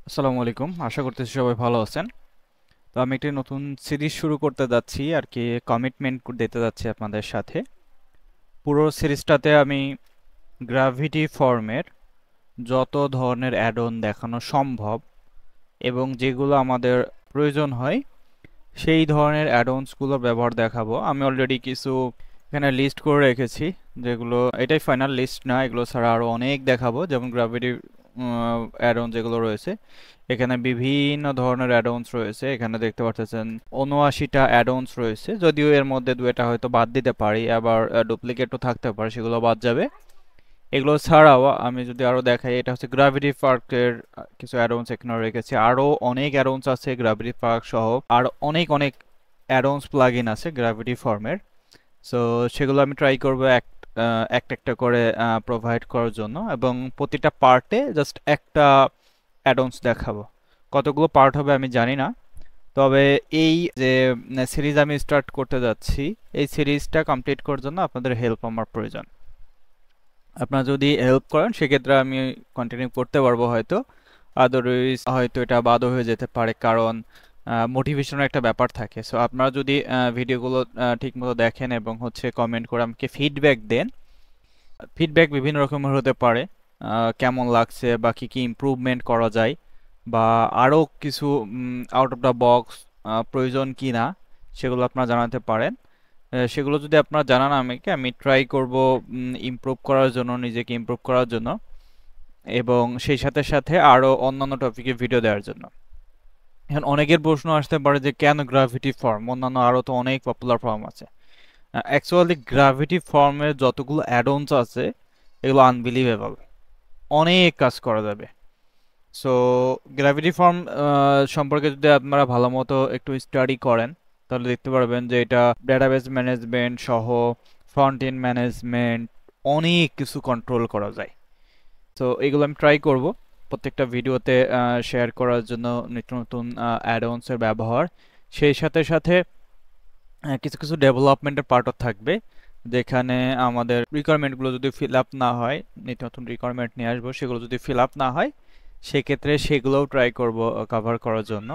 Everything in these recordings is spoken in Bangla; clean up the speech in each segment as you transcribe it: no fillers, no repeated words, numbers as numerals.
আসসালামু আলাইকুম, আশা করতেছি সবাই ভালো আছেন। তো আমি একটি নতুন সিরিজ শুরু করতে যাচ্ছি আর কি, কমিটমেন্ট দিতে যাচ্ছি আপনাদের সাথে। পুরো সিরিজটাতে আমি গ্র্যাভিটি ফর্মের যত ধরনের অ্যাড অন দেখানো সম্ভব এবং যেগুলো আমাদের প্রয়োজন হয় সেই ধরনের অ্যাড অনসগুলোর ব্যবহার দেখাবো। আমি অলরেডি কিছু এখানে লিস্ট করে রেখেছি, যেগুলো এটাই ফাইনাল লিস্ট না, এগুলো ছাড়া আরও অনেক দেখাবো। যেমন গ্র্যাভিটি অ্যাড অন যেগুলো রয়েছে, এখানে বিভিন্ন ধরনের অ্যাডঅনস রয়েছে। এখানে দেখতে পাচ্ছেন ৭৯টা অ্যাডঅনস রয়েছে, যদিও এর মধ্যে দুইটা হয়তো বাদ দিতে পারি, আবার ডুপ্লিকেটও থাকতে পারে, সেগুলো বাদ যাবে। এগুলো ছাড়াও আমি যদি আরো দেখাই, এটা হচ্ছে গ্র্যাভিটি পার্কের কিছু অ্যাডঅনস এখানে রেখেছি। আরো অনেক অ্যাডঅনস আছে গ্র্যাভিটি পার্ক সহ, আর অনেক অনেক অ্যাডঅনস প্লাগইন আছে গ্র্যাভিটি ফর্মের। সো সেগুলো আমি ট্রাই করবো একটা একটা করে প্রোভাইড করার জন্য, এবং প্রতিটা পার্টে জাস্ট একটা অ্যাডঅনস দেখাবো। কতগুলো পার্ট হবে আমি জানি না, তবে এই যে সিরিজ আমি স্টার্ট করতে যাচ্ছি, এই সিরিজটা কমপ্লিট করার জন্য আপনাদের হেল্প আমার প্রয়োজন। আপনারা যদি হেল্প করেন সেক্ষেত্রে আমি কন্টিনিউ করতে পারবো হয়তো, আদারওয়াইজ হয়তো এটা বাদও হয়ে যেতে পারে, কারণ মোটিভেশনের একটা ব্যাপার থাকে। সো আপনারা যদি ভিডিওগুলো ঠিকমতো দেখেন এবং হচ্ছে কমেন্ট করে আমাকে ফিডব্যাক দেন। ফিডব্যাক বিভিন্ন রকমের হতে পারে, কেমন লাগছে বা কি কি ইমপ্রুভমেন্ট করা যায়, বা আরও কিছু আউট অফ দ্য বক্স প্রয়োজন কি না, সেগুলো আপনারা জানাতে পারেন। সেগুলো যদি আপনারা জানান আমাকে, আমি ট্রাই করব ইমপ্রুভ করার জন্য, নিজেকে ইমপ্রুভ করার জন্য, এবং সেই সাথে সাথে আরও অন্যান্য টপিকে ভিডিও দেওয়ার জন্য। এখন অনেকের প্রশ্ন আসতে পারে যে কেন গ্র্যাভিটি ফর্ম, অন্যান্য আরও তো অনেক পপুলার ফর্ম আছে। অ্যাকচুয়ালি গ্র্যাভিটি ফর্মের যতগুলো অ্যাডঅনস আছে এগুলো আনবিলিভেবল, অনেক কাজ করা যাবে। সো গ্র্যাভিটি ফর্ম সম্পর্কে যদি আপনারা ভালো মতো একটু স্টাডি করেন, তাহলে দেখতে পারবেন যে এটা ডেটাবেস ম্যানেজমেন্ট সহ ফ্রন্ট এন্ড ম্যানেজমেন্ট অনেক কিছু কন্ট্রোল করা যায়। সো এগুলো আমি ট্রাই করব প্রত্যেকটা ভিডিওতে শেয়ার করার জন্য, নিত্য নতুন অ্যাডভান্সের ব্যবহার। সেই সাথে সাথে কিছু কিছু ডেভেলপমেন্টের পার্টও থাকবে, যেখানে আমাদের রিকোয়ারমেন্টগুলো যদি ফিল আপ না হয়, নিত্য নতুন রিকোয়ারমেন্ট নিয়ে আসবো, সেগুলো যদি ফিল আপ না হয় সেক্ষেত্রে সেগুলোও ট্রাই করব কভার করার জন্য।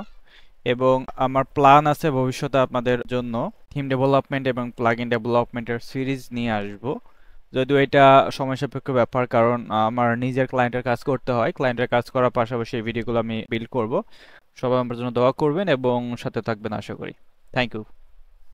এবং আমার প্ল্যান আছে ভবিষ্যতে আপনাদের জন্য থিম ডেভেলপমেন্ট এবং প্লাগইন ডেভেলপমেন্টের সিরিজ নিয়ে আসব। যদিও এটা সময় সাপেক্ষ ব্যাপার, কারণ আমার নিজের ক্লায়েন্টের কাজ করতে হয়, ক্লায়েন্টের কাজ করার পাশাপাশি এই ভিডিওগুলো আমি বিল্ড করব। সবাই আমার জন্য দোয়া করবেন এবং সাথে থাকবেন আশা করি। Thank you.